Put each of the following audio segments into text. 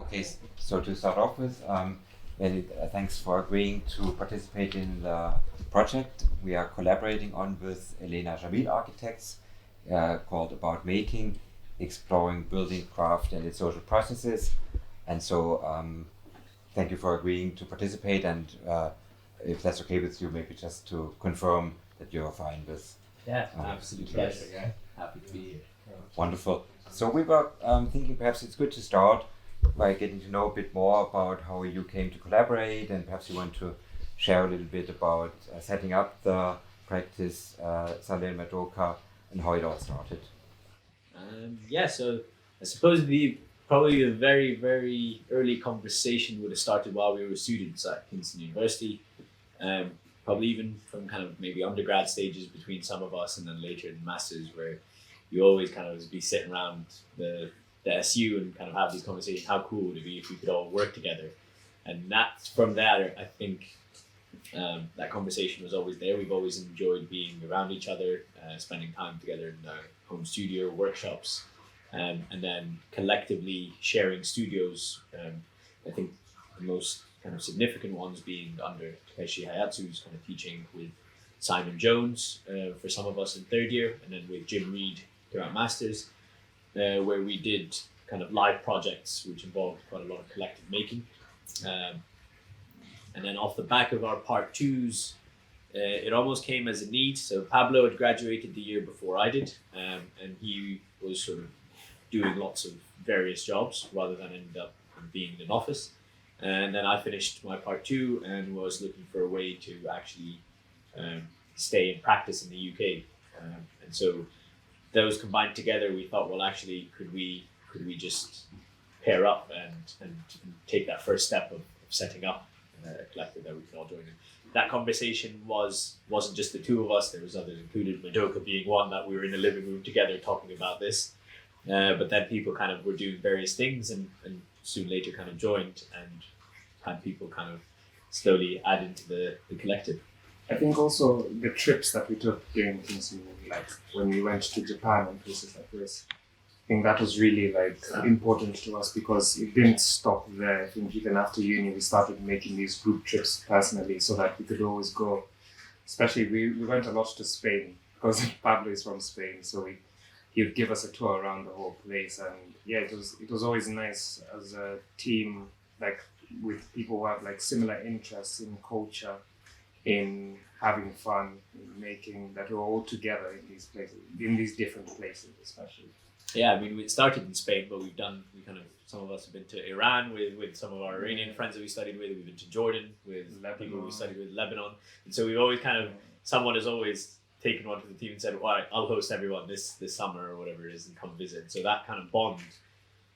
Okay, so to start off with, thanks for agreeing to participate in the project we are collaborating on with Eleena Jamil Architects, called About Making, Exploring Building Craft and its Social Processes. And so thank you for agreeing to participate, and if that's okay with you, maybe just to confirm that you're fine with. Yeah, absolute pleasure. Yeah, happy to be here. Wonderful. So we were thinking perhaps it's good to start by getting to know a bit more about how you came to collaborate, and perhaps you want to share a little bit about setting up the practice Salem Madoka and how it all started. So I suppose probably the very, very early conversation would have started while we were students at Kingston University. Probably even from kind of maybe undergrad stages between some of us, and then later in masters, where you always kind of be sitting around the SU and kind of have these conversations. How cool would it be if we could all work together? And that's from there, I think that conversation was always there. We've always enjoyed being around each other, spending time together in our home studio, workshops, and then collectively sharing studios. I think the most kind of significant ones being under Takeshi Hayatsu's kind of teaching with Simon Jones for some of us in third year, and then with Jim Reed throughout masters, where we did kind of live projects which involved quite a lot of collective making. And then off the back of our part twos, it almost came as a need. So Pablo had graduated the year before I did, and he was sort of doing lots of various jobs rather than end up being in an office. And then I finished my part two and was looking for a way to actually stay and practice in the UK. And so those combined together, we thought, well, actually, could we just pair up and take that first step of setting up a collective that we can all join in. That conversation wasn't just the two of us. There was others included, Madoka being one, that we were in the living room together talking about this. But then people kind of were doing various things, and soon later kind of joined and had people kind of slowly add into the collective. I think also the trips that we took during Kingston, like when we went to Japan and places like this, I think that was really important to us, because it didn't stop there. I think even after uni, we started making these group trips personally so that we could always go. Especially we went a lot to Spain, because Pablo is from Spain, so he would give us a tour around the whole place. And yeah, it was always nice as a team, like with people who have like similar interests in culture, in having fun, in making, that we're all together in these places, in these different places especially. Yeah, I mean, we started in Spain, but some of us have been to Iran with some of our Iranian friends that we studied with. We've been to Jordan with Lebanon. People we studied with, Lebanon. And so we've always someone has always taken one to the team and said, well, I'll host everyone this summer or whatever it is and come visit. And so that kind of bond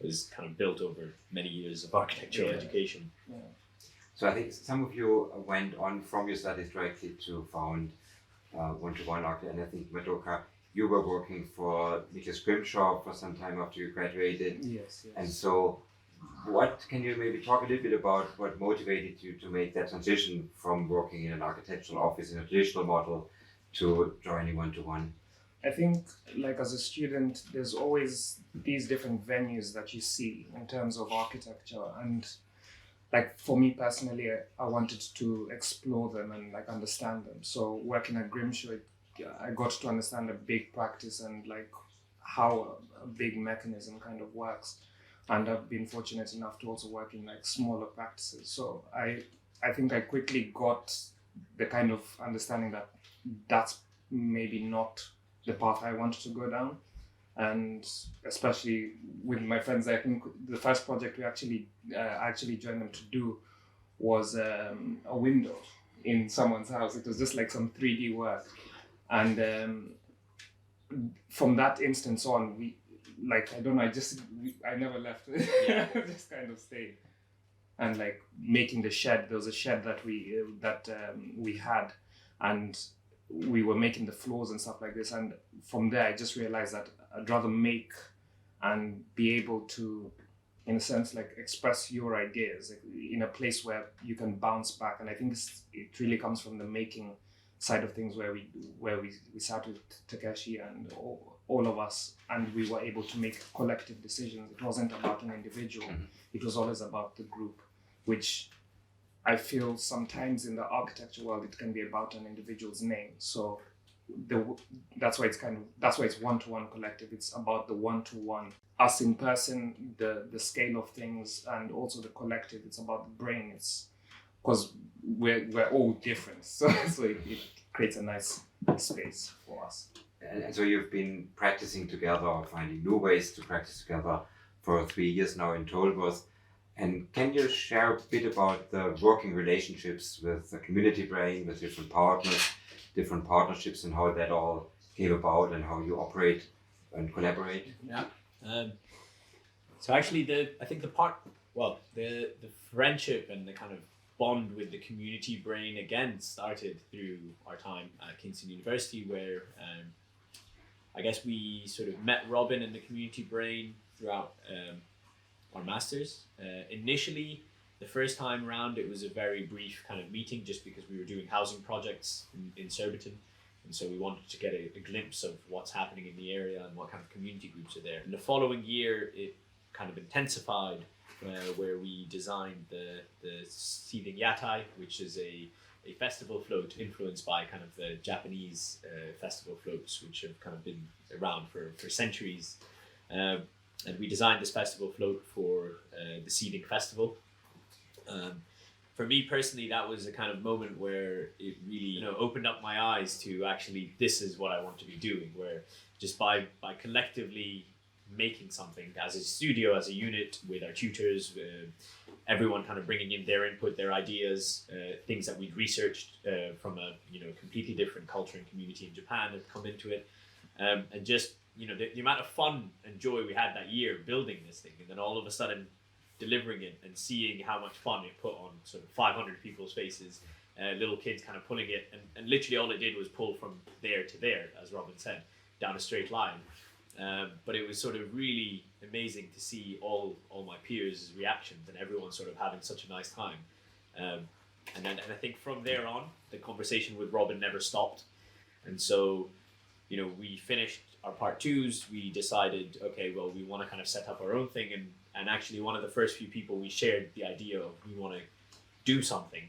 was kind of built over many years of architectural education. Yeah. So I think some of you went on from your studies directly to found One-to-One Architect, and I think Madoka, you were working for Niklas Grimshaw for some time after you graduated. Yes. And so what can you maybe talk a little bit about what motivated you to make that transition from working in an architectural office in a traditional model to joining One-to-One? I think like as a student, there's always these different venues that you see in terms of architecture, and like for me personally, I wanted to explore them and like understand them. So working at Grimshaw, I got to understand a big practice and like how a big mechanism kind of works. And I've been fortunate enough to also work in like smaller practices. So I think I quickly got the kind of understanding that that's maybe not the path I wanted to go down. And especially with my friends, I think the first project we actually joined them to do was a window in someone's house. It was just like some 3D work. And from that instance on, I never left. Just kind of stayed. And like making the shed, there was a shed that we had, and we were making the floors and stuff like this. And from there, I just realized that I'd rather make and be able to, in a sense, like express your ideas like, in a place where you can bounce back. And I think it really comes from the making side of things, where we sat with Takeshi and all of us, and we were able to make collective decisions. It wasn't about an individual. It was always about the group, which I feel sometimes in the architecture world it can be about an individual's name. So that's why it's one-to-one collective. It's about the one-to-one, us in person, the scale of things, and also the collective. It's about the brain. It's because we're all different, so it creates a nice space for us. And so you've been practicing together, or finding new ways to practice together for 3 years now in Tolworth. And can you share a bit about the working relationships with the community brain, with different partners, different partnerships, and how that all came about and how you operate and collaborate? Yeah. So actually, the friendship and the kind of bond with the community brain again started through our time at Kingston University, where I guess we sort of met Robin and the community brain throughout our masters. Initially, the first time round, it was a very brief kind of meeting, just because we were doing housing projects in Surbiton, and so we wanted to get a glimpse of what's happening in the area and what kind of community groups are there. And the following year, it kind of intensified, where we designed the Seething Yatai, which is a festival float influenced by kind of the Japanese festival floats, which have kind of been around for centuries. And we designed this festival float for the Seething Festival. For me personally, that was a kind of moment where it really opened up my eyes to actually, this is what I want to be doing, where just by collectively making something as a studio, as a unit, with our tutors, everyone kind of bringing in their input, their ideas, things that we'd researched from a completely different culture and community in Japan have come into it, and just the amount of fun and joy we had that year building this thing, and then all of a sudden delivering it and seeing how much fun it put on sort of 500 people's faces, little kids kind of pulling it, and literally all it did was pull from there to there, as Robin said, down a straight line. But it was sort of really amazing to see all my peers' reactions and everyone sort of having such a nice time. And I think from there on, the conversation with Robin never stopped. And so, we finished our part twos. We decided, okay, well, we want to kind of set up our own thing. And actually, one of the first few people we shared the idea of we want to do something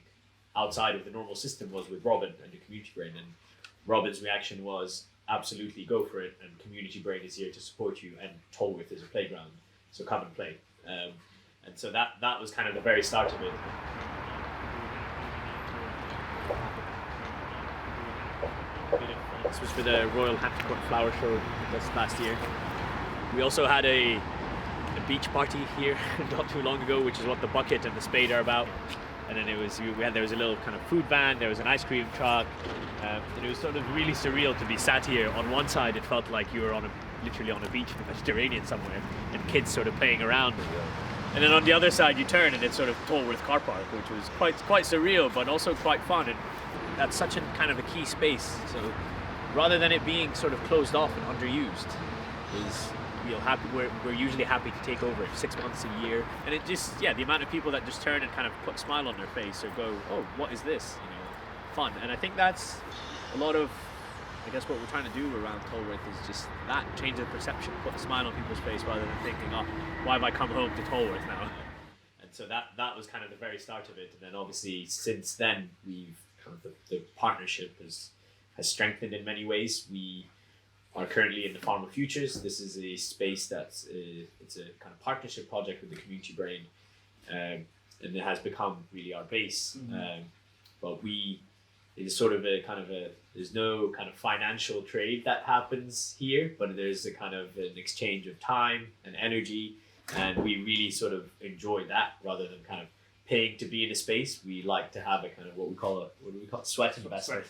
outside of the normal system was with Robin and the community brain. And Robin's reaction was, absolutely, go for it, and community brain is here to support you, and Tolworth is a playground, so come and play. And so that was kind of the very start of it. This was for the Royal Hampton Court Flower Show this last year. We also had a beach party here not too long ago, which is what the bucket and the spade are about. And then there was a little kind of food van, there was an ice cream truck, and it was sort of really surreal to be sat here. On one side, it felt like you were literally on a beach in the Mediterranean somewhere, and kids sort of playing around. And then on the other side, you turn, and it's sort of Tolworth Car Park, which was quite surreal, but also quite fun. And that's such a kind of a key space. So rather than it being sort of closed off and underused, we're usually happy to take over 6 months a year, and it just the amount of people that just turn and kind of put a smile on their face or go, oh, what is this, fun. And I think that's a lot of, I guess, what we're trying to do around Tolworth is just that, change the perception, put a smile on people's face rather than thinking, oh, why have I come home to Tolworth now? And so that was kind of the very start of it. And then obviously since then, we've kind of the partnership has strengthened in many ways. We are currently in the Farm of Futures. This is a space that's it's a kind of partnership project with the community brain, and it has become really our base. Mm-hmm. But it is sort of there's no kind of financial trade that happens here, but there's a kind of an exchange of time and energy, and we really sort of enjoy that rather than kind of paying to be in a space. We like to have a kind of what do we call it? Sweat investment.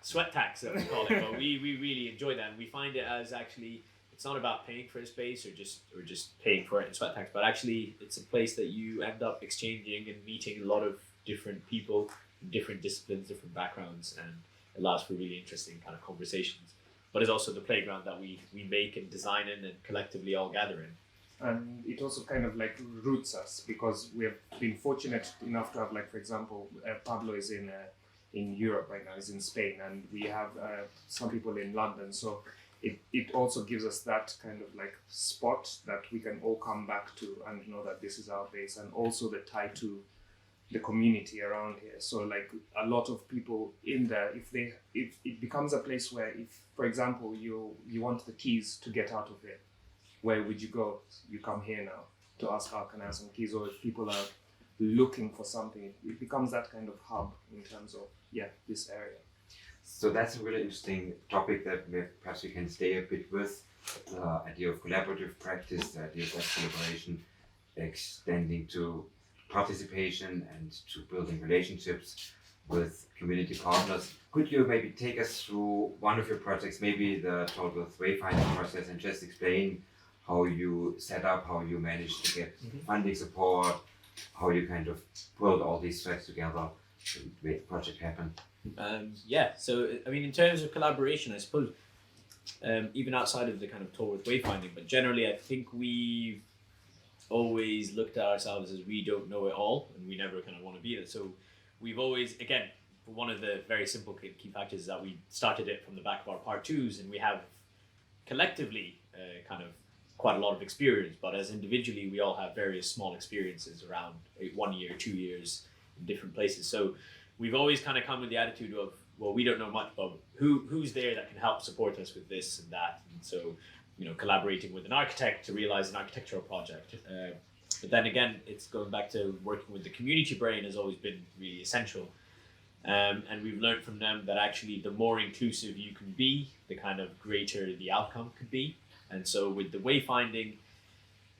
Sweat tax, that we call it. But we really enjoy that, and we find it as actually, it's not about paying for a space or just paying for it in sweat tax, but actually it's a place that you end up exchanging and meeting a lot of different people, different disciplines, different backgrounds, and allows for really interesting kind of conversations. But it's also the playground that we make and design in and collectively all gather in. And it also kind of like roots us, because we have been fortunate enough to have, like, for example, Pablo is in Europe right now, he's in Spain, and we have some people in London. So it also gives us that kind of like spot that we can all come back to and know that this is our base, and also the tie to the community around here. So like a lot of people in there, if it becomes a place where, if for example you want the keys to get out of here, where would you go? You come here now to ask, how can I have some keys? Or if people are looking for something, it becomes that kind of hub in terms of this area. So that's a really interesting topic that perhaps we can stay a bit with, the idea of collaborative practice, the idea of that collaboration extending to participation and to building relationships with community partners. Could you maybe take us through one of your projects, maybe the total wayfinding process, and just explain how you set up, how you managed to get funding support, how you kind of pulled all these threads together to make the project happen? So I mean, in terms of collaboration, I suppose, even outside of the kind of tour with wayfinding, but generally I think we've always looked at ourselves as we don't know it all, and we never kind of want to be it. So we've always, again, one of the very simple key factors is that we started it from the back of our part twos, and we have collectively kind of quite a lot of experience, but as individually we all have various small experiences around 1 year, 2 years in different places. So we've always kind of come with the attitude of, well, we don't know much, but who's there that can help support us with this and that. And so, you know, collaborating with an architect to realize an architectural project. But then again, it's going back to working with the community brain has always been really essential. And we've learned from them that actually the more inclusive you can be, the kind of greater the outcome could be. And so with the wayfinding,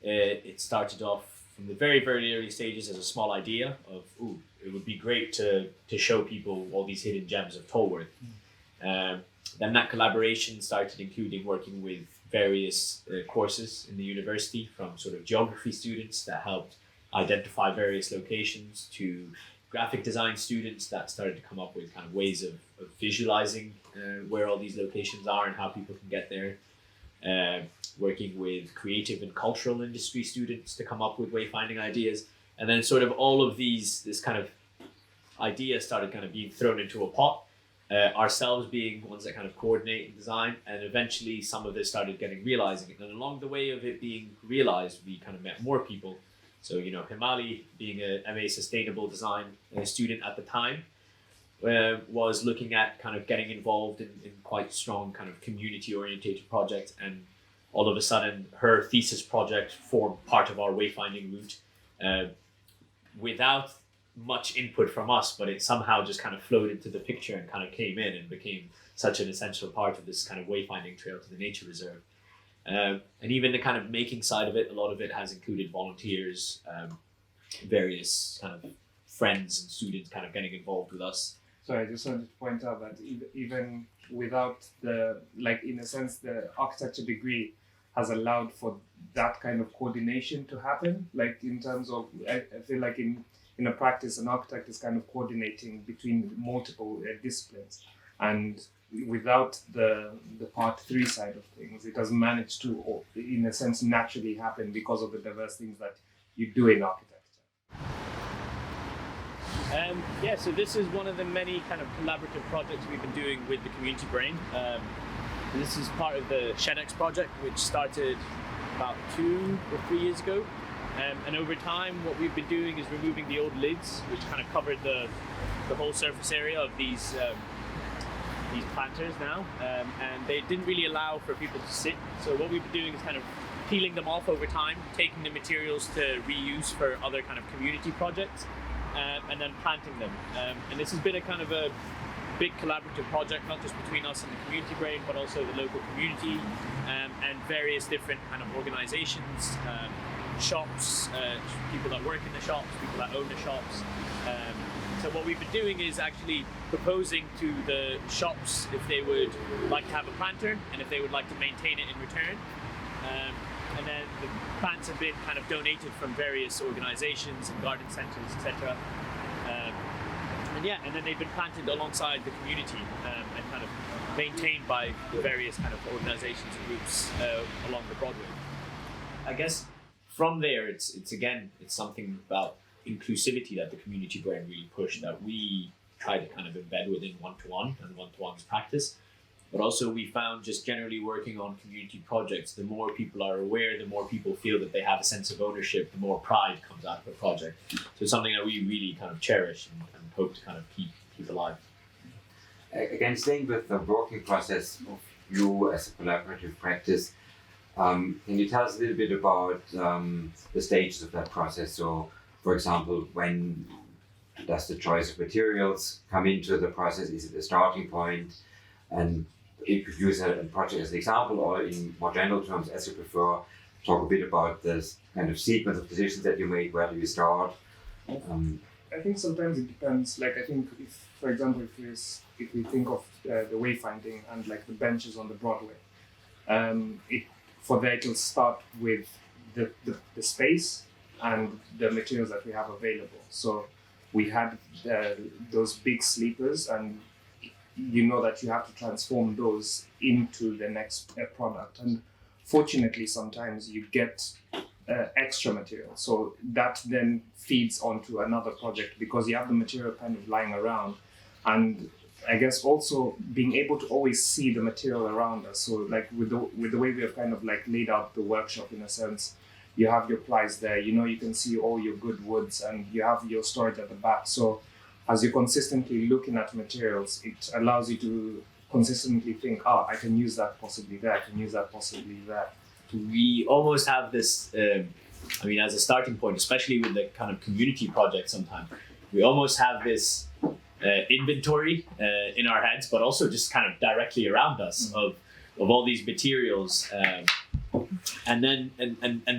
it started off from the very, very early stages as a small idea of, it would be great to show people all these hidden gems of Tolworth. Then that collaboration started including working with various courses in the university, from sort of geography students that helped identify various locations to graphic design students that started to come up with kind of ways of visualizing where all these locations are and how people can get there. Working with creative and cultural industry students to come up with wayfinding ideas. And then sort of all of this kind of ideas started kind of being thrown into a pot, ourselves being ones that kind of coordinate and design, and eventually some of this started getting realizing it. And along the way of it being realized, we kind of met more people. So, you know, Himali, being a MA Sustainable Design student at the time, was looking at kind of getting involved in quite strong kind of community orientated projects, and all of a sudden her thesis project formed part of our wayfinding route without much input from us, but it somehow just kind of flowed into the picture and kind of came in and became such an essential part of this kind of wayfinding trail to the nature reserve. And even the kind of making side of it, a lot of it has included volunteers, various kind of friends and students kind of getting involved with us. So I just wanted to point out that even without the, like, in a sense, the architecture degree has allowed for that kind of coordination to happen. Like, in terms of, I feel like in a practice, an architect is kind of coordinating between multiple disciplines. And without the part 3 side of things, it doesn't manage to, in a sense, naturally happen because of the diverse things that you do in architecture. So this is one of the many kind of collaborative projects we've been doing with the community brain. This is part of the ShedX project, which started about 2 or 3 years ago. And over time, what we've been doing is removing the old lids, which kind of covered the whole surface area of these planters now. And they didn't really allow for people to sit. So what we've been doing is kind of peeling them off over time, taking the materials to reuse for other kind of community projects. And then planting them. And this has been a kind of a big collaborative project, not just between us and the community brain, but also the local community and various different kind of organizations, shops, people that work in the shops, people that own the shops. So what we've been doing is actually proposing to the shops if they would like to have a planter and if they would like to maintain it in return. And then the plants have been kind of donated from various organizations and garden centers, etc. And then they've been planted alongside the community and kind of maintained by the various kind of organizations and groups along the Broadway. I guess from there, it's something about inclusivity that the community brain really pushed, that we try to kind of embed within one-to-one and one-to-one's practice. but also we found just generally working on community projects, the more people are aware, the more people feel that they have a sense of ownership, the more pride comes out of a project. So it's something that we really kind of cherish and hope to kind of keep alive. Again, staying with the working process of you as a collaborative practice, can you tell us a little bit about the stages of that process? So, for example, when does the choice of materials come into the process? Is it a starting point? And if you could use a project as an example, or in more general terms, as you prefer, talk a bit about this kind of sequence of decisions that you made. Where do you start? I think sometimes it depends. Like, I think if, for example, if we think of the wayfinding and like the benches on the Broadway, it'll start with the space and the materials that we have available. So we had those big sleepers, and you know that you have to transform those into the next product. And fortunately, sometimes you get extra material. So that then feeds onto another project because you have the material kind of lying around. And I guess also being able to always see the material around us. So like with the way we have kind of like laid out the workshop in a sense, you have your plies there, you know, you can see all your good woods and you have your storage at the back. So as you're consistently looking at materials, it allows you to consistently think, I can use that possibly there, I can use that possibly there. We almost have this, as a starting point, especially with the kind of community project sometimes, we almost have this inventory in our heads, but also just kind of directly around us of all these materials. And then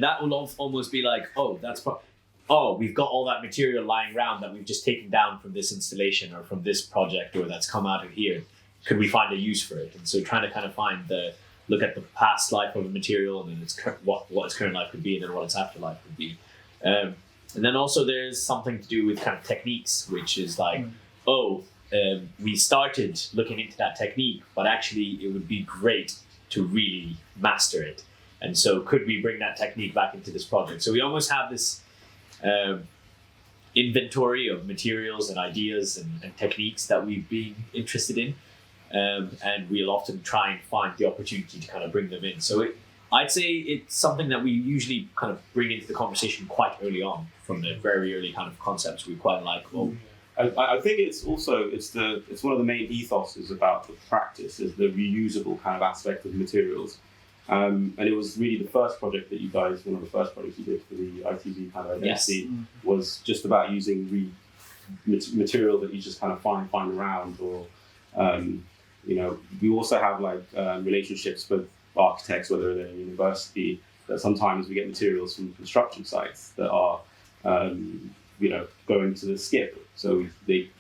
that will almost be like, we've got all that material lying around that we've just taken down from this installation or from this project or that's come out of here. Could we find a use for it? And so trying to kind of look at the past life of a material and then what its current life could be and then what its afterlife would be. And then also there's something to do with kind of techniques, which is like, we started looking into that technique, but actually it would be great to really master it. And so could we bring that technique back into this project? So we almost have this inventory of materials and ideas and techniques that we've been interested in. And we'll often try and find the opportunity to kind of bring them in. So I'd say it's something that we usually kind of bring into the conversation quite early on from the very early kind of concepts we quite like. I think it's one of the main ethoses about the practice is the reusable kind of aspect of the materials. And it was really one of the first projects you did for the ITV kind of identity was just about using material that you just kind of find around or, we also have relationships with architects, whether they're in university, that sometimes we get materials from construction sites that are, going to the skip. So they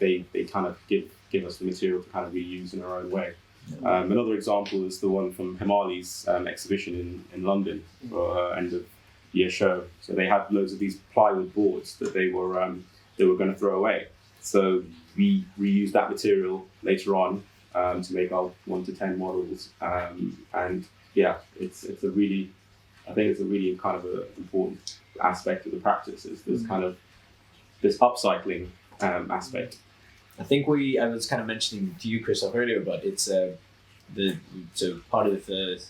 kind of give us the material to kind of reuse in our own way. Another example is the one from Himali's exhibition in London for her end of year show. So they had loads of these plywood boards that they were going to throw away. So we reused that material later on to make our 1 to 10 models. It's a really kind of an important aspect of the practice is this kind of this upcycling aspect. I think I was kind of mentioning to you, Christoph, earlier, but it's so part of the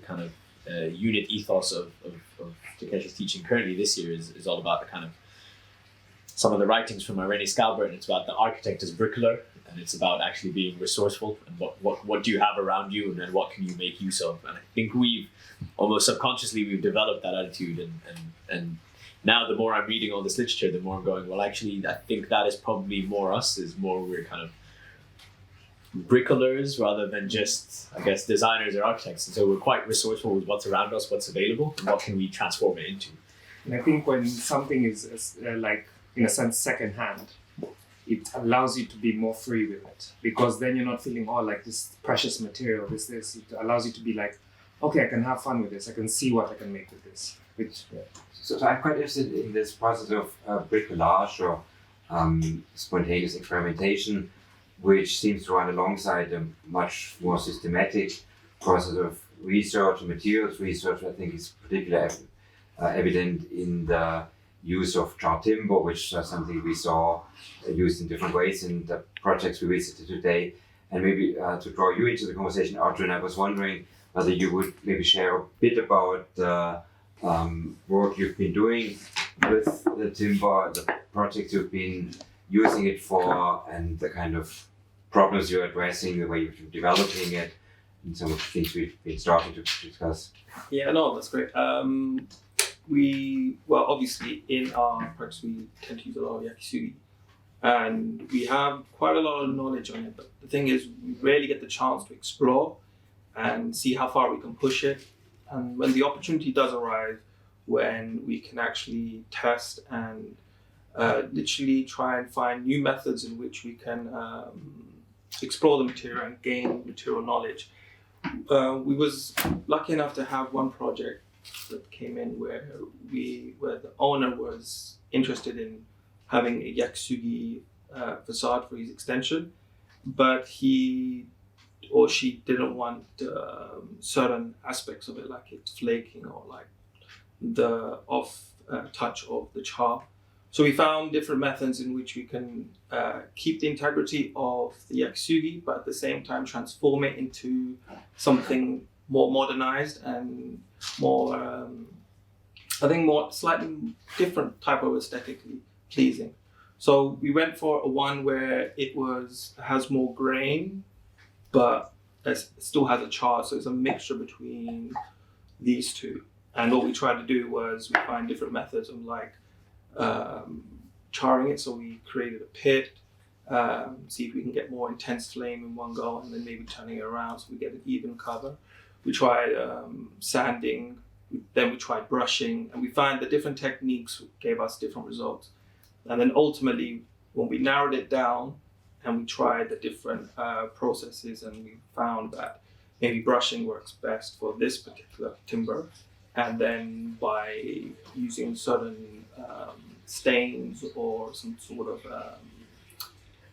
kind of unit ethos of Takeshi's teaching currently this year is all about the kind of some of the writings from Irene Scalbert, and it's about the architect as bricklayer, and it's about actually being resourceful and what do you have around you and then what can you make use of. And I think we've almost subconsciously developed that attitude and now the more I'm reading all this literature, the more I'm going, well, actually, I think that is probably more us, is more we're kind of bricklayers rather than just, I guess, designers or architects. And so we're quite resourceful with what's around us, what's available, and what can we transform it into. And I think when something is in a sense, secondhand, it allows you to be more free with it because then you're not feeling, this precious material, this. It allows you to be like, okay, I can have fun with this. I can see what I can make with this. So I'm quite interested in this process of bricolage or spontaneous experimentation, which seems to run alongside a much more systematic process of research and materials research. I think is particularly evident in the use of char timber, which is something we saw used in different ways in the projects we visited today. And maybe to draw you into the conversation, Arjun, I was wondering whether you would maybe share a bit about the work you've been doing with the timber, the projects you've been using it for, and the kind of problems you're addressing, the way you've been developing it, and some of the things we've been starting to discuss. Yeah, no, that's great. Obviously in our practice we tend to use a lot of yakisugi, and we have quite a lot of knowledge on it, but the thing is we rarely get the chance to explore and see how far we can push it. And when the opportunity does arise, when we can actually test and literally try and find new methods in which we can explore the material and gain material knowledge. We was lucky enough to have one project that came in where the owner was interested in having a yakisugi facade for his extension, but he or she didn't want certain aspects of it, like it's flaking or like the off touch of the char. So we found different methods in which we can keep the integrity of the yakisugi, but at the same time transform it into something more modernized and more, more slightly different type of aesthetically pleasing. So we went for a one where it has more grain, but it still has a char, so it's a mixture between these two. And what we tried to do was we find different methods of charring it. So we created a pit, see if we can get more intense flame in one go, and then maybe turning it around so we get an even cover. We tried sanding, then we tried brushing, and we find the different techniques gave us different results. And then ultimately, when we narrowed it down and we tried the different processes, and we found that maybe brushing works best for this particular timber. And then by using certain stains or some sort of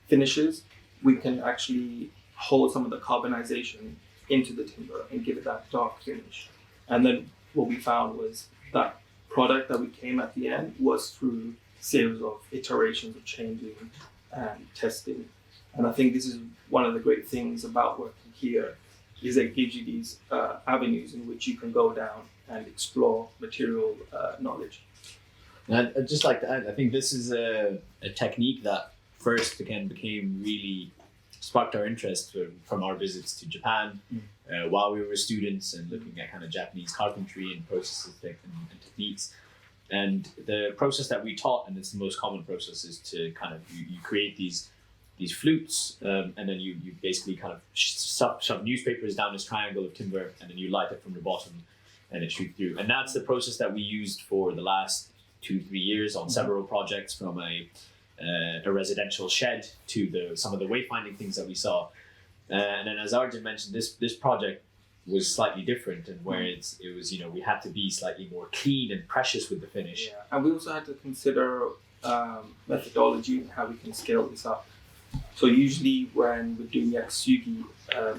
finishes, we can actually hold some of the carbonization into the timber and give it that dark finish. And then what we found was that product that we came at the end was through series of iterations of changing and testing. And I think this is one of the great things about working here, is it gives you these avenues in which you can go down and explore material knowledge. And I'd just like to add, I think this is a technique that first again became really sparked our interest from our visits to Japan while we were students and looking at kind of Japanese carpentry and processes and techniques. And the process that we taught, and it's the most common process, is to kind of you create these flutes, and then you basically kind of shove newspapers down this triangle of timber, and then you light it from the bottom, and it shoots through. And that's the process that we used for the last 2-3 years on several projects, from a residential shed to some of the wayfinding things that we saw. And then, as Arjun mentioned, this project was slightly different, and where it was we had to be slightly more clean and precious with the finish. Yeah. And we also had to consider methodology and how we can scale this up. So usually when we're doing yakisugi,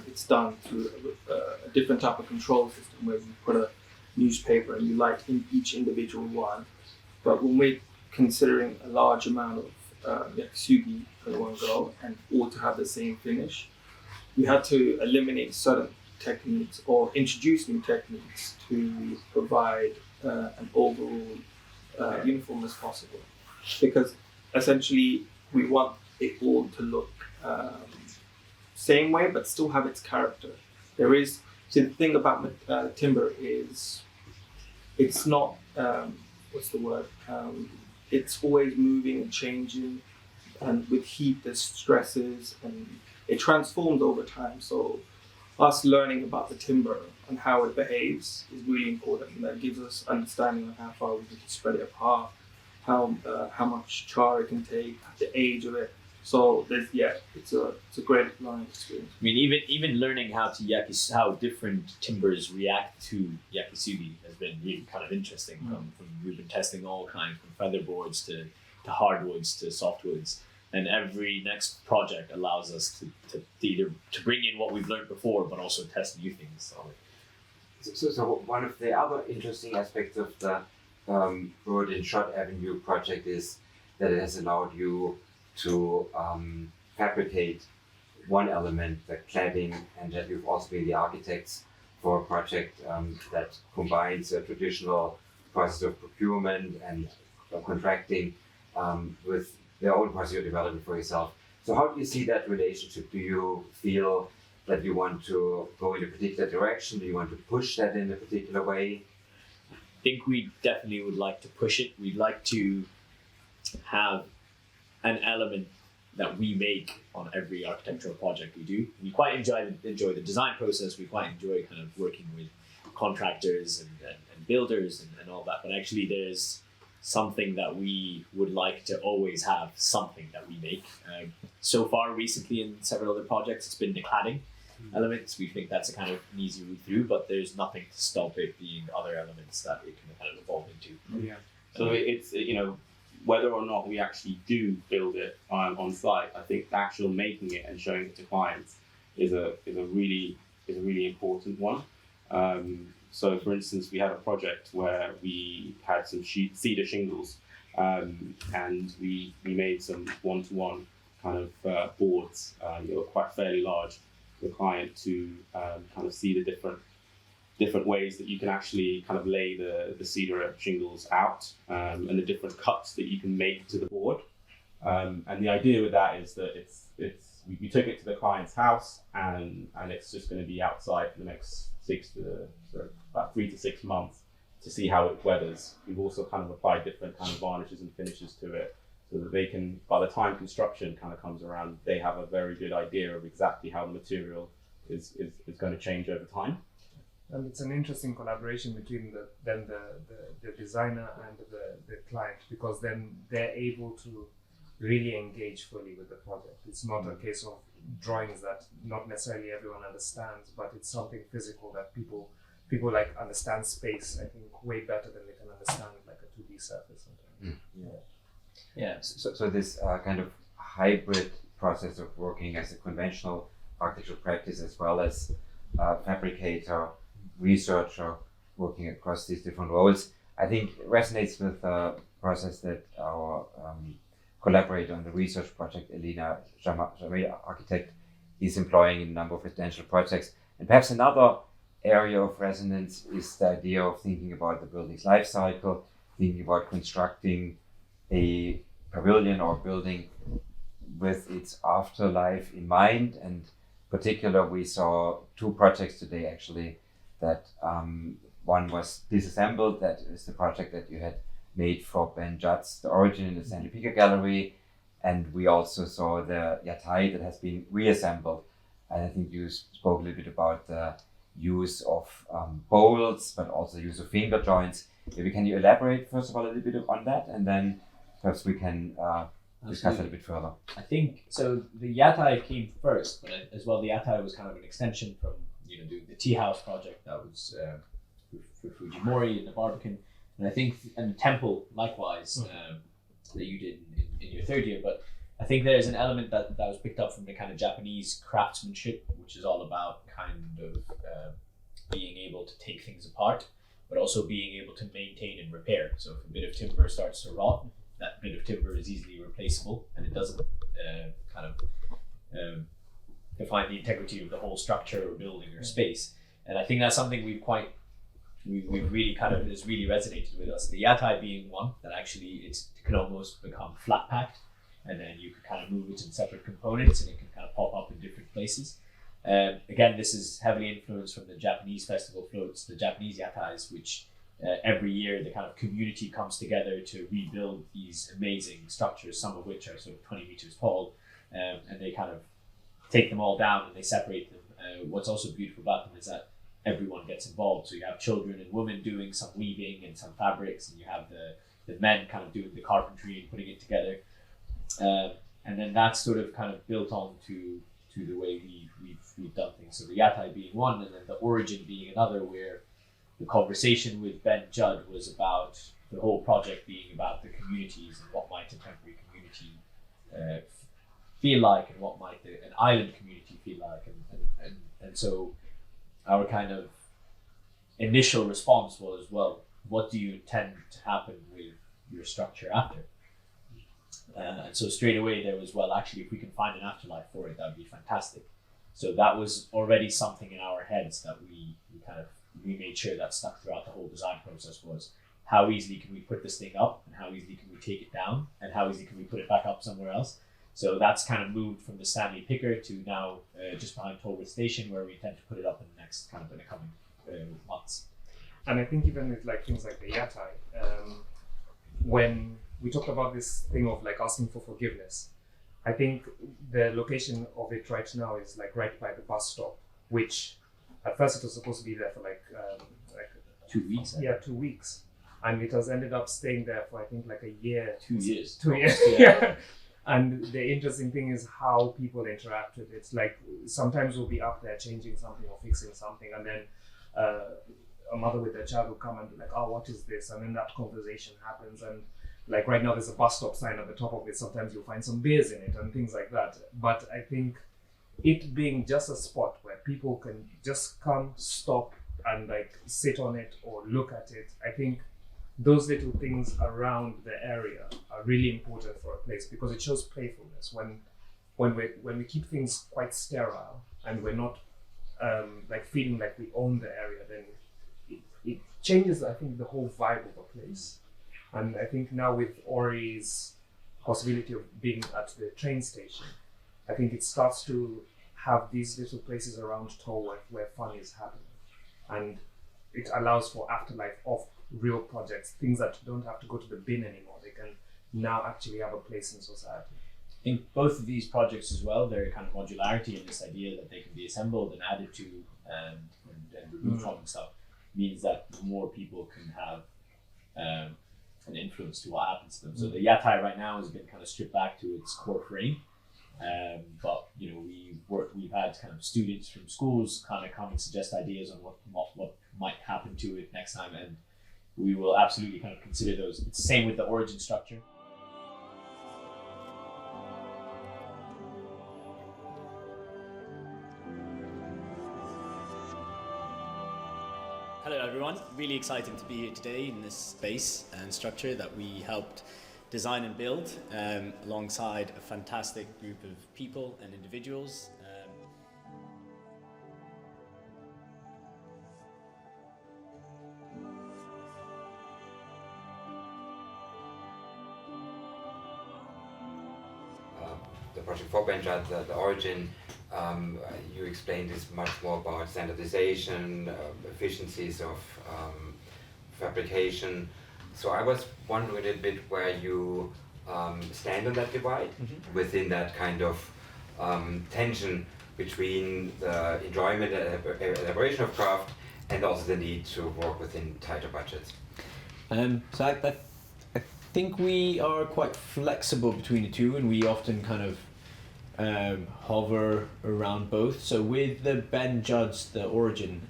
it's done through a different type of control system where you put a newspaper and you light in each individual one. But when we're considering a large amount of yakisugi in one go and all to have the same finish, we had to eliminate certain techniques or introduce new techniques to provide an overall uniform as possible. Because essentially we want it all to look same way but still have its character. The thing about timber is it's not it's always moving and changing, and with heat there's stresses and it transforms over time. So us learning about the timber and how it behaves is really important, and that gives us understanding of how far we can spread it apart, how much char it can take, the age of it. So it's a great learning experience. I mean, even learning how different timbers react to yakisugi has been really kind of interesting. From we've been testing all kinds, from featherboards to hardwoods to softwoods, and every next project allows us to either to bring in what we've learned before, but also test new things. So one of the other interesting aspects of the Road and Shot Avenue project is that it has allowed you to fabricate one element, the cladding, and that you've also been the architects for a project that combines a traditional process of procurement and contracting with the own process you're developing for yourself. So how do you see that relationship? Do you feel that you want to go in a particular direction? Do you want to push that in a particular way? I think we definitely would like to push it. We'd like to have an element that we make on every architectural project we do. We quite enjoy the design process. We quite enjoy kind of working with contractors and builders and all that. But actually there's something that we would like to always have, something that we make. So far recently in several other projects, it's been the cladding elements. We think that's a kind of an easy route through, but there's nothing to stop it being other elements that it can kind of evolve into. Yeah. So it's, whether or not we actually do build it on site, I think the actual making it and showing it to clients is a really important one. So for instance, we had a project where we had some cedar shingles, and we made some one-to-one kind of boards, quite fairly large, for the client to kind of see the different ways that you can actually kind of lay the cedar shingles out, and the different cuts that you can make to the board. And the idea with that is that we took it to the client's house, and it's just going to be outside for the next about 3 to 6 months to see how it weathers. We've also kind of applied different kind of varnishes and finishes to it, so that they can, by the time construction kind of comes around, they have a very good idea of exactly how the material is going to change over time. And it's an interesting collaboration between the designer and the client, because then they're able to really engage fully with the project. It's not a case of drawings that not necessarily everyone understands, but it's something physical that people like understand space, I think, way better than they can understand like a 2D surface sometimes. Yeah. So this kind of hybrid process of working as a conventional architectural practice as well as fabricator, researcher, working across these different roles, I think resonates with the process that our collaborator on the research project, Eleena Jamil, architect, is employing in a number of residential projects. And perhaps another area of resonance is the idea of thinking about the building's life cycle, thinking about constructing a pavilion or building with its afterlife in mind. And in particular, we saw 2 projects today actually, that one was Disassembled, that is the project that you had made for Ben Judd's The Origin in the Stanley Picker Gallery, and we also saw the Yatai that has been reassembled. And I think you spoke a little bit about the use of bolts, but also use of finger joints. Maybe can you elaborate first of all a little bit on that, and then perhaps we can discuss it a bit further. I think so. The Yatai came first, but as well, the Yatai was kind of an extension from the tea house project that was for Fujimori in the Barbican, and I think and the temple likewise that you did in your third year. But I think there's an element that was picked up from the kind of Japanese craftsmanship, which is all about kind of being able to take things apart, but also being able to maintain and repair. So if a bit of timber starts to rot, that bit of timber is easily replaceable, and it doesn't define the integrity of the whole structure or building or space. And I think that's something we've really kind of has really resonated with us. The Yatai being one that actually it can almost become flat packed, and then you can kind of move it in separate components, and it can kind of pop up in different places. Again, this is heavily influenced from the Japanese festival floats, the Japanese Yatais, which every year the kind of community comes together to rebuild these amazing structures, some of which are sort of 20 meters tall, and they kind of take them all down and they separate them. What's also beautiful about them is that everyone gets involved. So you have children and women doing some weaving and some fabrics, and you have the men kind of doing the carpentry and putting it together. And then that's sort of kind of built on to the way we've done things. So the Yatai being one, and then the Origin being another, where the conversation with Ben Judd was about the whole project being about the communities and what might a temporary community feel like, and what might an island community feel like. And so our kind of initial response was, well, what do you intend to happen with your structure after? And so straight away there was, well, actually, if we can find an afterlife for it, that would be fantastic. So that was already something in our heads that we made sure that stuck throughout the whole design process, was how easily can we put this thing up, and how easily can we take it down, and how easily can we put it back up somewhere else. So that's kind of moved from the Stanley Picker to now just behind Tolworth Station, where we intend to put it up in the coming months. And I think even with like things like the Yatai, when we talked about this thing of like asking for forgiveness, I think the location of it right now is like right by the bus stop, which at first it was supposed to be there for like 2 weeks. Yeah, 2 weeks, and it has ended up staying there for I think like a year. 2 years. 2 years. Yeah. And the interesting thing is how people interact with it. It's like sometimes we'll be up there changing something or fixing something, and then a mother with their child will come and be like, "Oh, what is this?" And then that conversation happens. And like right now, there's a bus stop sign at the top of it. Sometimes you'll find some beers in it and things like that. But I think it being just a spot where people can just come, stop, and like sit on it or look at it, I think those little things around the area are really important for a place, because it shows playfulness. When we keep things quite sterile and we're not like feeling like we own the area, then it changes, I think, the whole vibe of a place. And I think now with Ori's possibility of being at the train station, I think it starts to have these little places around Tolworth where fun is happening, and it allows for afterlife of real projects, things that don't have to go to the bin anymore. They can now actually have a place in society. I think both of these projects as well, their kind of modularity and this idea that they can be assembled and added to and removed from and stuff, means that more people can have an influence to what happens to them. So the Yatai right now has been kind of stripped back to its core frame, but you know, we've had kind of students from schools kind of come and suggest ideas on what might happen to it next time, and we will absolutely kind of consider those. It's the same with the origin structure. Hello everyone, really exciting to be here today in this space and structure that we helped design and build alongside a fantastic group of people and individuals. The project for Benjad, the origin, you explained is much more about standardization, efficiencies of fabrication. So I was wondering a little bit where you stand on that divide within that kind of tension between the enjoyment and elaboration of craft and also the need to work within tighter budgets. So I think we are quite flexible between the two, and we often kind of hover around both. So with the Ben Judd's, the origin,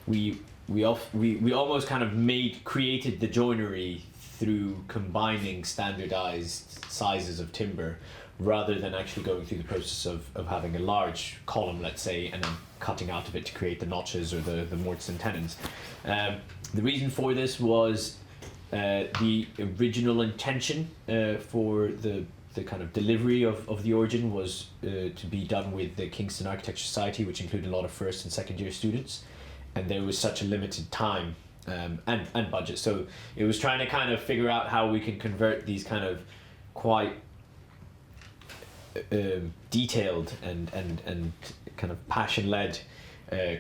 we almost kind of created the joinery through combining standardized sizes of timber, rather than actually going through the process of having a large column, let's say, and then cutting out of it to create the notches or the mortise and tenons. The reason for this was the original intention for the kind of delivery of the origin was to be done with the Kingston Architecture Society, which included a lot of first and second year students, and there was such a limited time and budget. So it was trying to kind of figure out how we can convert these kind of quite detailed and kind of passion-led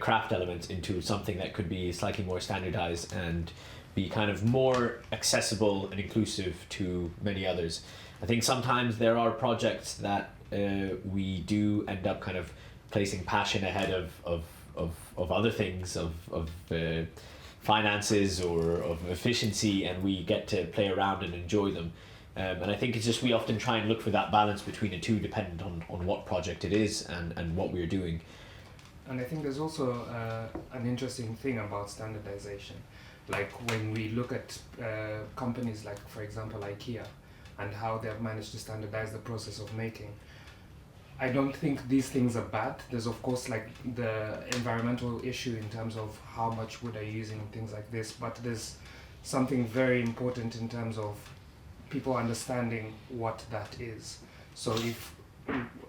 craft elements into something that could be slightly more standardized and be kind of more accessible and inclusive to many others. I think sometimes there are projects that we do end up kind of placing passion ahead of other things, of finances or of efficiency, and we get to play around and enjoy them. And I think it's just we often try and look for that balance between the two, dependent on what project it is and what we're doing. And I think there's also an interesting thing about standardization. Like when we look at companies like, for example, IKEA, and how they have managed to standardize the process of making. I don't think these things are bad. There's of course like the environmental issue in terms of how much wood are you using and things like this, but there's something very important in terms of people understanding what that is. So if,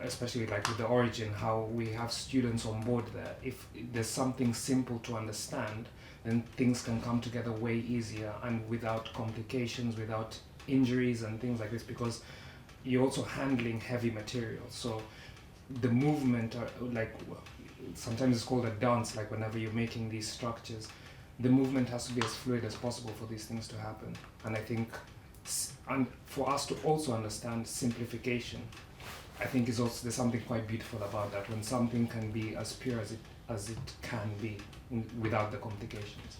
especially like with the origin, how we have students on board there, if there's something simple to understand, then things can come together way easier and without complications, without injuries and things like this, because you're also handling heavy materials. So the movement, like sometimes it's called a dance, like whenever you're making these structures, the movement has to be as fluid as possible for these things to happen. And I think, and for us to also understand simplification, I think is also, there's something quite beautiful about that, when something can be as pure as it can be without the complications.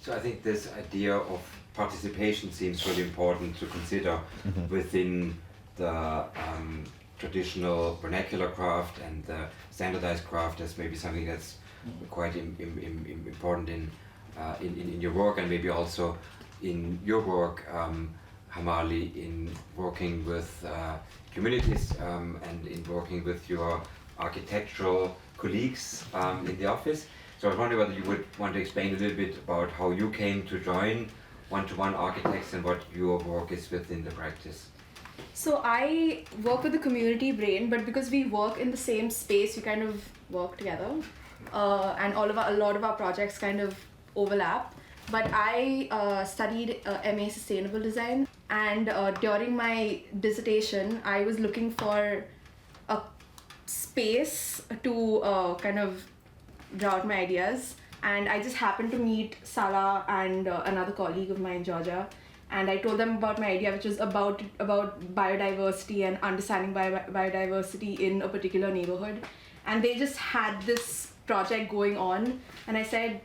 So I think this idea of participation seems really important to consider within the traditional vernacular craft and the standardized craft as maybe something that's quite important in your work, and maybe also in your work, Hamali, in working with communities and in working with your architectural colleagues in the office. So I was wondering whether you would want to explain a little bit about how you came to join One-to-One Architects and what your work is within the practice. So I work with the community brain, but because we work in the same space, we kind of work together, and a lot of our projects kind of overlap. But I studied MA Sustainable Design, and during my dissertation, I was looking for a space to kind of draw out my ideas, and I just happened to meet Salah and another colleague of mine, Georgia, and I told them about my idea, which was about biodiversity and understanding biodiversity in a particular neighborhood. And they just had this project going on, and I said,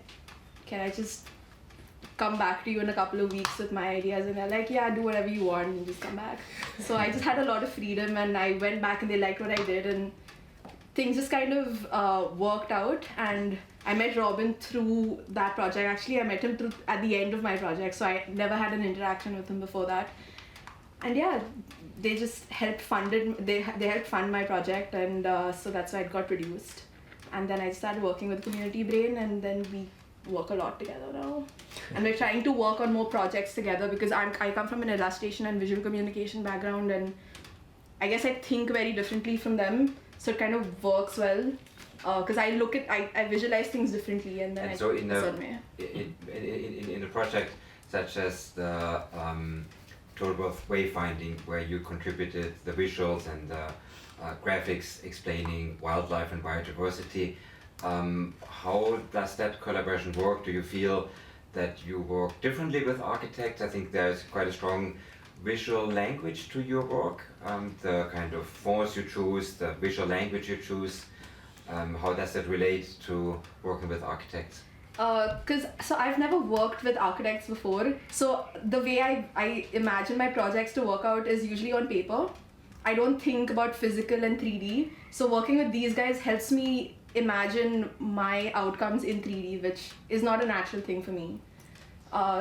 can I just come back to you in a couple of weeks with my ideas? And they're like, yeah, do whatever you want and just come back. So I just had a lot of freedom, and I went back and they liked what I did, and things just kind of worked out. And I met Robin through that project. Actually, I met him at the end of my project, so I never had an interaction with him before that. And yeah, they just helped they helped fund my project, and so that's why it got produced. And then I started working with Community Brain, and then we work a lot together now. And we're trying to work on more projects together, because I come from an illustration and visual communication background, and I guess I think very differently from them, so it kind of works well. Because I visualize things differently, and then so in a project such as the Tollworth Wayfinding, where you contributed the visuals and the graphics explaining wildlife and biodiversity, how does that collaboration work? Do you feel that you work differently with architects? I think there's quite a strong visual language to your work, the kind of fonts you choose, the visual language you choose. How does that relate to working with architects? So I've never worked with architects before. So the way I imagine my projects to work out is usually on paper. I don't think about physical and 3D. So working with these guys helps me imagine my outcomes in 3D, which is not a natural thing for me.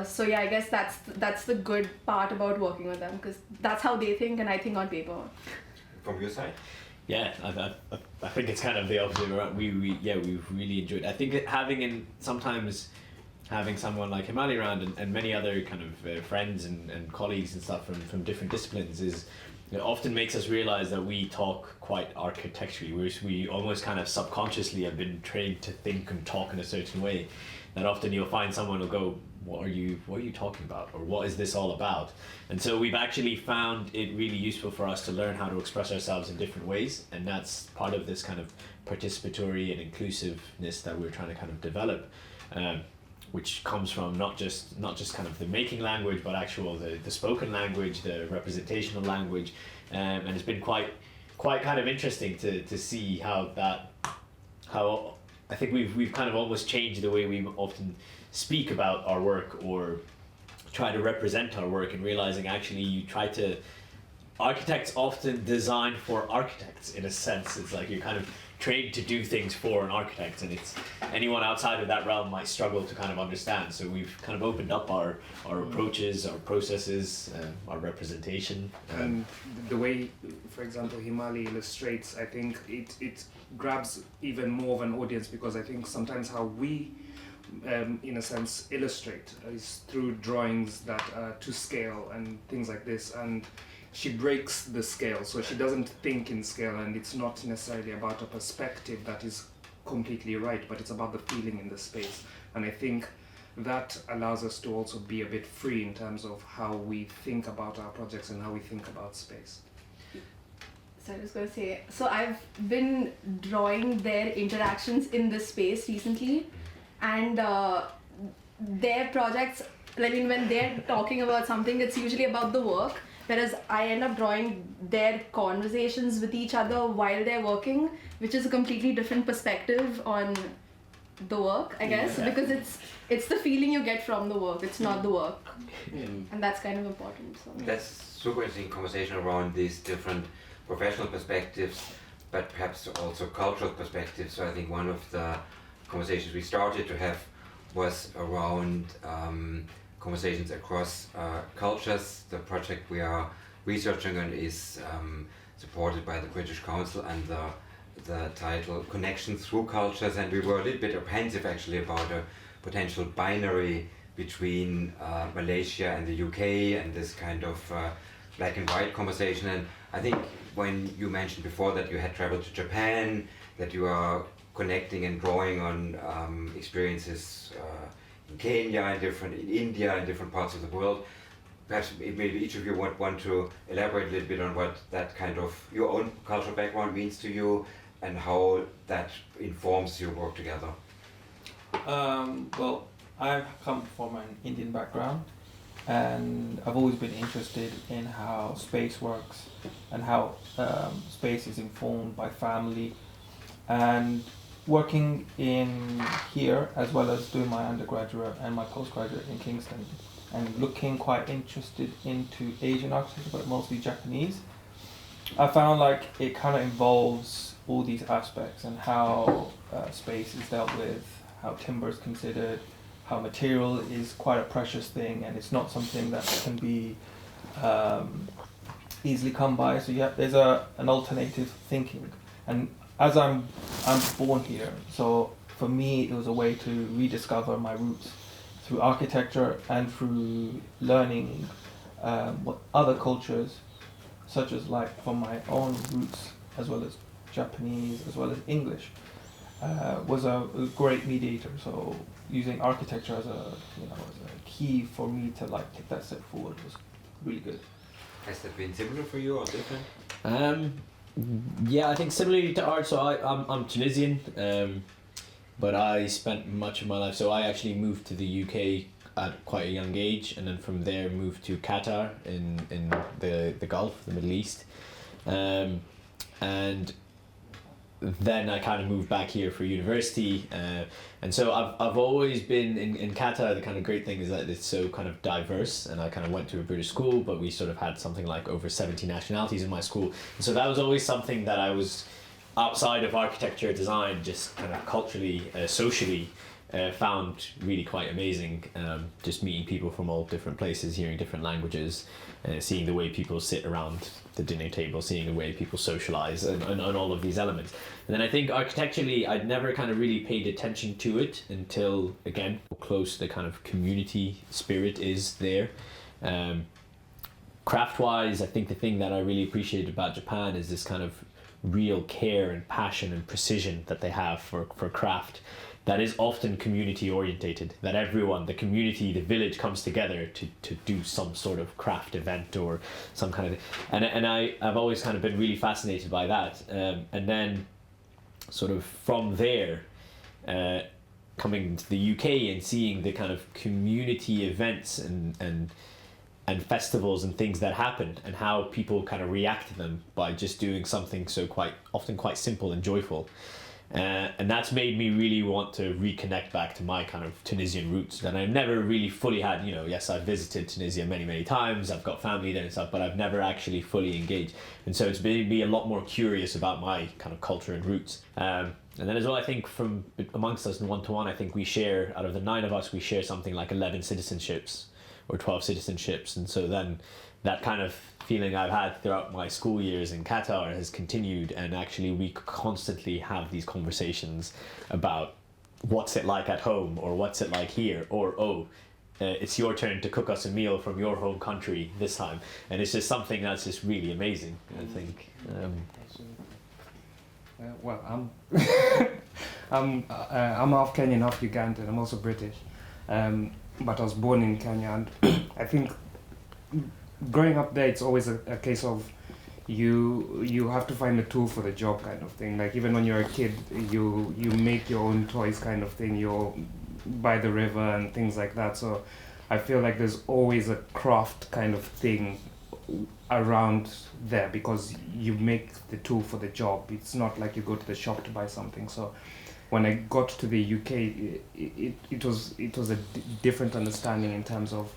So yeah, I guess that's the good part about working with them, because that's how they think and I think on paper. From your side? Yeah, I think it's kind of the opposite. We've really enjoyed it. I think sometimes having someone like Himali around and many other kind of friends and colleagues and stuff from different disciplines it often makes us realize that we talk quite architecturally, whereas we almost kind of subconsciously have been trained to think and talk in a certain way. That often you'll find someone will go, what are you talking about, or what is this all about? And so we've actually found it really useful for us to learn how to express ourselves in different ways, and that's part of this kind of participatory and inclusiveness that we're trying to kind of develop, which comes from not just kind of the making language, but actual the spoken language, the representational language, and it's been quite kind of interesting to see how I think we've kind of almost changed the way we often speak about our work or try to represent our work, and realizing actually architects often design for architects in a sense. It's like you're kind of trained to do things for an architect, and it's anyone outside of that realm might struggle to kind of understand. So we've kind of opened up our approaches, our processes, our representation. And the way, for example, Himali illustrates, I think it grabs even more of an audience, because I think sometimes how we in a sense, illustrate is through drawings that are to scale and things like this. And she breaks the scale, so she doesn't think in scale, and it's not necessarily about a perspective that is completely right, but it's about the feeling in the space. And I think that allows us to also be a bit free in terms of how we think about our projects and how we think about space. So I was going to say, so I've been drawing their interactions in this space recently, and their projects, I mean, when they're talking about something, it's usually about the work, whereas I end up drawing their conversations with each other while they're working, which is a completely different perspective on the work, I guess, because it's the feeling you get from the work, it's not the work. And that's kind of important. So. That's super interesting conversation around these different professional perspectives, but perhaps also cultural perspectives. So I think one of the conversations we started to have was around conversations across cultures. The project we are researching on is supported by the British Council and the title Connections Through Cultures, and we were a little bit apprehensive actually about a potential binary between Malaysia and the UK and this kind of black and white conversation. And I think when you mentioned before that you had traveled to Japan, that you are connecting and drawing on experiences in Kenya and in India and different parts of the world, perhaps maybe each of you would want to elaborate a little bit on what that kind of your own cultural background means to you and how that informs your work together. Well, I've come from an Indian background, and I've always been interested in how space works and how space is informed by family. And working in here, as well as doing my undergraduate and my postgraduate in Kingston, and looking quite interested into Asian architecture, but mostly Japanese, I found like it kind of involves all these aspects and how space is dealt with, how timber is considered, how material is quite a precious thing and it's not something that can be easily come by. So yeah, there's an alternative thinking. And as I'm born here, so for me it was a way to rediscover my roots through architecture and through learning what other cultures, such as like from my own roots as well as Japanese as well as English, was a great mediator. So using architecture as a key for me to like take that step forward was really good. Has that been similar for you or different? Yeah, I think similarly to art. So I'm Tunisian, but I spent much of my life. So I actually moved to the UK at quite a young age, and then from there moved to Qatar in the Gulf, the Middle East, and then I kind of moved back here for university, and so I've always been in Qatar. The kind of great thing is that it's so kind of diverse, and I kind of went to a British school, but we sort of had something like over 70 nationalities in my school, and so that was always something that I was outside of architecture design, just kind of culturally, socially, found really quite amazing. Just meeting people from all different places, hearing different languages, seeing the way people sit around the dinner table, seeing the way people socialize, and all of these elements. And then I think architecturally, I'd never kind of really paid attention to it until, again, how close the kind of community spirit is there. Craft-wise, I think the thing that I really appreciate about Japan is this kind of real care and passion and precision that they have for craft. That is often community orientated, that everyone, the community, the village comes together to do some sort of craft event or some kind of, and I've always kind of been really fascinated by that. And then sort of from there, coming to the UK and seeing the kind of community events and festivals and things that happen and how people kind of react to them by just doing something so often quite simple and joyful. And that's made me really want to reconnect back to my kind of Tunisian roots that I've never really fully had. Yes, I've visited Tunisia many times, I've got family there and stuff, but I've never actually fully engaged. And so it's made me a lot more curious about my kind of culture and roots. And then as well, I think from amongst us in one-to-one, I think we share, out of the 9 of us, we share something like 11 citizenships or 12 citizenships. And so then that kind of feeling I've had throughout my school years in Qatar has continued, and actually we constantly have these conversations about what's it like at home, or what's it like here, or it's your turn to cook us a meal from your home country this time, and it's just something that's just really amazing, I think. Well, I'm half Kenyan, half Ugandan. I'm also British, but I was born in Kenya, and I think growing up there, it's always a case of you have to find a tool for the job kind of thing. Like even when you're a kid, you make your own toys kind of thing. You're by the river and things like that. So I feel like there's always a craft kind of thing around there because you make the tool for the job. It's not like you go to the shop to buy something. So when I got to the UK, it was a different understanding in terms of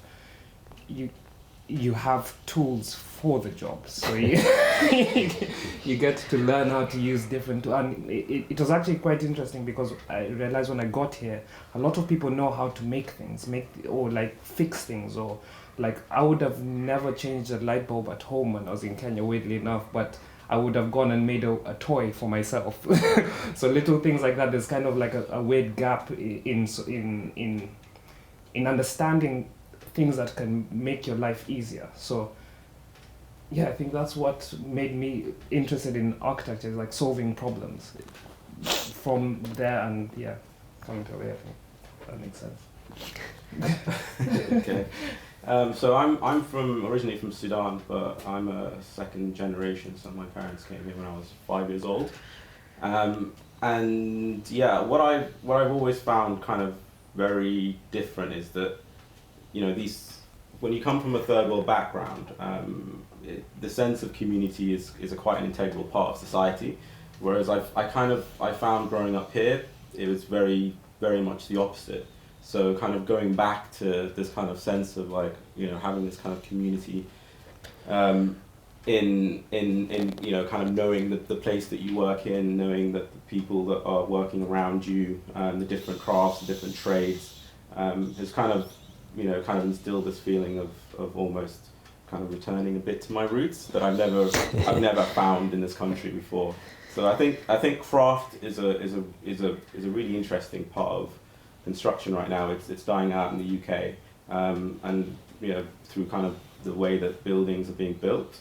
you have tools for the job, so you get to learn how to use different tools. And it was actually quite interesting because I realized when I got here, a lot of people know how to make things, or like fix things, or like I would have never changed a light bulb at home when I was in Kenya, weirdly enough, but I would have gone and made a toy for myself. So little things like that. There's kind of like a weird gap in understanding things that can make your life easier. So yeah, I think that's what made me interested in architecture, like solving problems from there, and yeah, coming to here. I think that makes sense. Okay. So I'm originally from Sudan, but I'm a second generation. So my parents came here when I was 5 years old. And yeah, what I've always found kind of very different is that, you know, when you come from a third world background, the sense of community is quite an integral part of society. Whereas I found growing up here, it was very, very much the opposite. So kind of going back to this kind of sense of like, you know, having this kind of community, in you know, kind of knowing the place that you work in, knowing that the people that are working around you, the different crafts, the different trades, has kind of, you know, kind of instilled this feeling of almost kind of returning a bit to my roots that I've never found in this country before. So I think craft is a really interesting part of construction right now. It's dying out in the UK, and you know, through kind of the way that buildings are being built.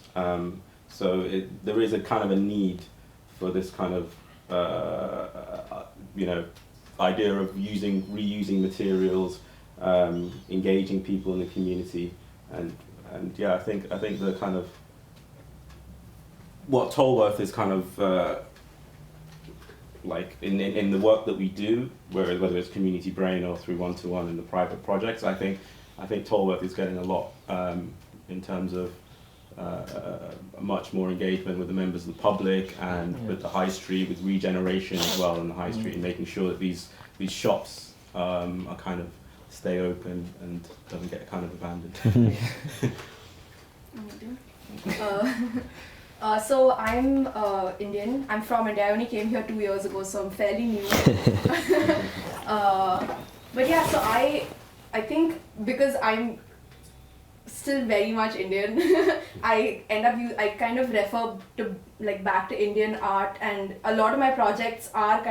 So there is a kind of a need for this kind of you know, idea of reusing materials, engaging people in the community, and yeah, I think the kind of what Tolworth is kind of like in the work that we do, whether it's community brain or through one-to-one in the private projects, I think Tolworth is getting a lot in terms of much more engagement with the members of the public and with the high street, with regeneration as well in the high street, and making sure that these shops are kind of stay open and doesn't get kind of abandoned. So I'm Indian. I'm from India. I only came here 2 years ago, so I'm fairly new. But yeah, so I think because I'm still very much Indian, I kind of refer to like back to Indian art, and a lot of my projects are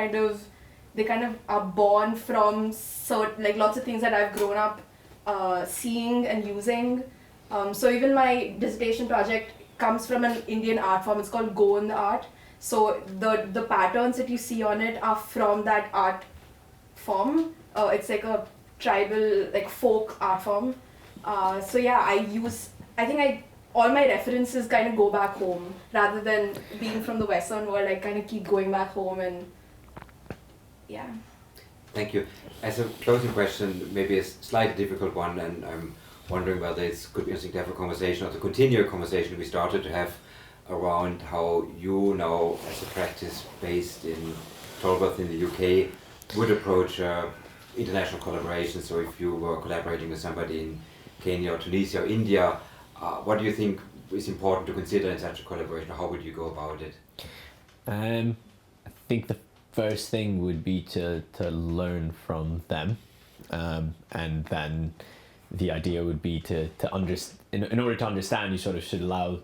they are born from like lots of things that I've grown up seeing and using. So even my dissertation project comes from an Indian art form. It's called Gond art. So the patterns that you see on it are from that art form. It's like a tribal, like folk art form. So yeah, all my references kind of go back home rather than being from the Western world. I kind of keep going back home, and yeah. Thank you. As a closing question, maybe a slightly difficult one, and I'm wondering whether it could be interesting to have a conversation or to continue a conversation we started to have around how you now, as a practice based in Tolworth in the UK, would approach international collaboration. So if you were collaborating with somebody in Kenya or Tunisia or India, what do you think is important to consider in such a collaboration? How would you go about it? I think the first thing would be to learn from them, and then the idea would be to understand. In order to understand, you sort of should allow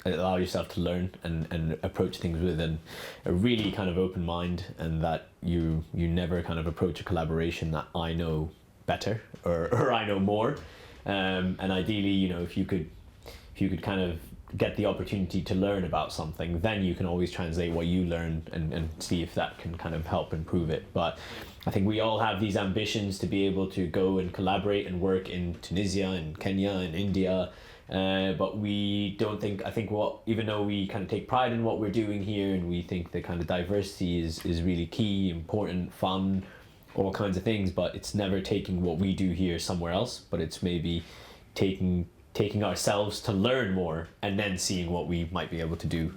allow yourself to learn and approach things with a really kind of open mind, and that you never kind of approach a collaboration that I know better or I know more, and ideally, you know, if you could kind of get the opportunity to learn about something, then you can always translate what you learn and see if that can kind of help improve it. But I think we all have these ambitions to be able to go and collaborate and work in Tunisia and Kenya and India, but we don't think, I think even though we kind of take pride in what we're doing here, and we think the kind of diversity is really key, important, fun, all kinds of things, but it's never taking what we do here somewhere else, but it's maybe taking ourselves to learn more and then seeing what we might be able to do.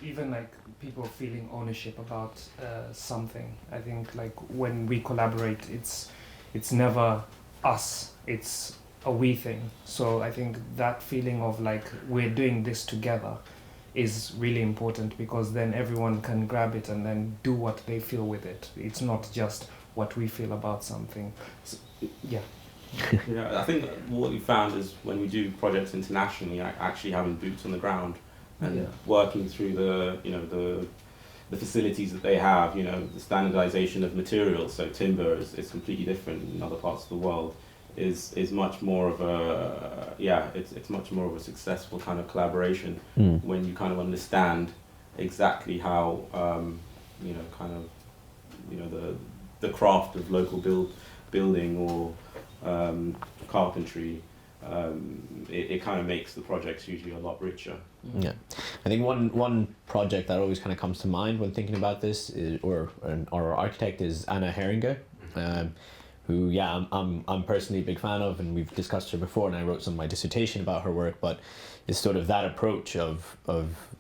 Even like people feeling ownership about something. I think like when we collaborate, it's never us, it's a we thing. So I think that feeling of like we're doing this together is really important, because then everyone can grab it and then do what they feel with it. It's not just what we feel about something. So, yeah. Yeah, I think what we found is when we do projects internationally, actually having boots on the ground and working through the facilities that they have, you know, the standardization of materials. So timber is completely different in other parts of the world. Is much more of a it's much more of a successful kind of collaboration when you kind of understand exactly how the craft of local building or carpentry. It kind of makes the projects usually a lot richer. Yeah, I think one project that always kind of comes to mind when thinking about this our architect is Anna Herringer, who I'm personally a big fan of, and we've discussed her before, and I wrote some of my dissertation about her work. But it's sort of that approach of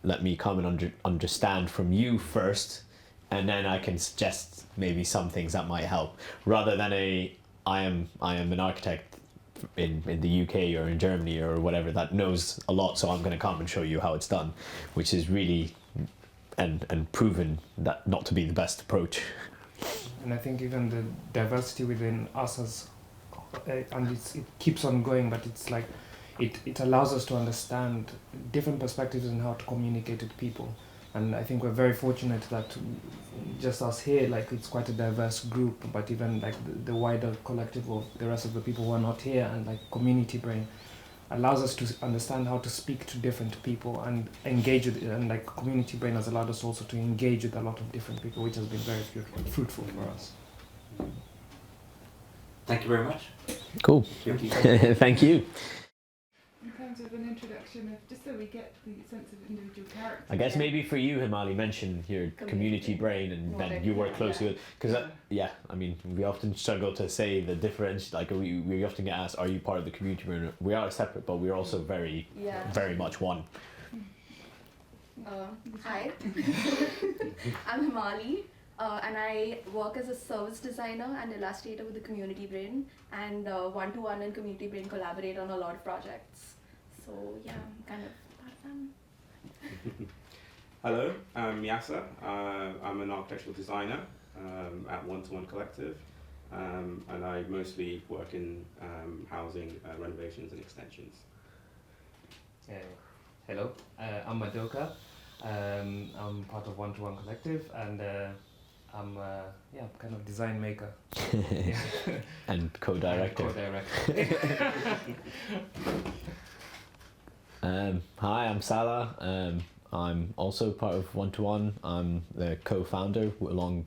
let me come and understand from you first, and then I can suggest maybe some things that might help, rather than I am an architect in the UK or in Germany or whatever that knows a lot, so I'm going to come and show you how it's done, which is really and proven that not to be the best approach. And I think even the diversity within us and it keeps on going, but it's like it allows us to understand different perspectives and how to communicate with people. And I think we're very fortunate that just us here, like it's quite a diverse group, but even like the wider collective of the rest of the people who are not here, and like Community Brain allows us to understand how to speak to different people and engage with it. And like Community Brain has allowed us also to engage with a lot of different people, which has been very fruitful for us. Thank you very much. Cool. Thank you. In terms of an introduction of, just so we get the sense of individual character. I guess maybe for you, Himali, mention your community brain, and then you work closely with, because I mean, we often struggle to say the difference. Like we often get asked, are you part of the community brain? We are separate, but we're also very much one. Hi, I'm Himali, and I work as a service designer and illustrator with the Community Brain, and One-to-One and Community Brain collaborate on a lot of projects. So yeah, I'm kind of part of them. Hello, I'm Yasser. I'm an architectural designer at One-to-One Collective, and I mostly work in housing renovations and extensions. Hello, I'm Madoka. I'm part of One-to-One Collective, and I'm kind of design maker. And co-director. Hi, I'm Salah. I'm also part of One-to-One. I'm the co-founder along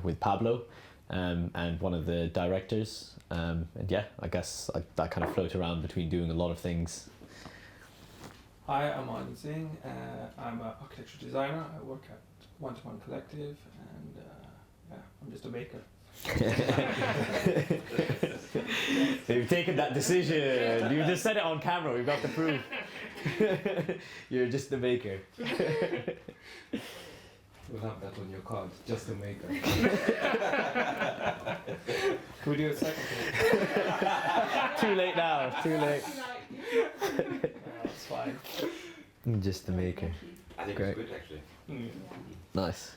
with Pablo, and one of the directors. And yeah, I guess that kind of float around between doing a lot of things. Hi, I'm Arden Singh. I'm an architectural designer. I work at One-to-One Collective, and I'm just a maker. So you've taken that decision. You just said it on camera. We've got the proof. You're just the maker. We'll have that on your card. Just a maker. Can we do a second? Too late now. Too late. That's fine. Just the maker. I think Great. it's good actually. Nice.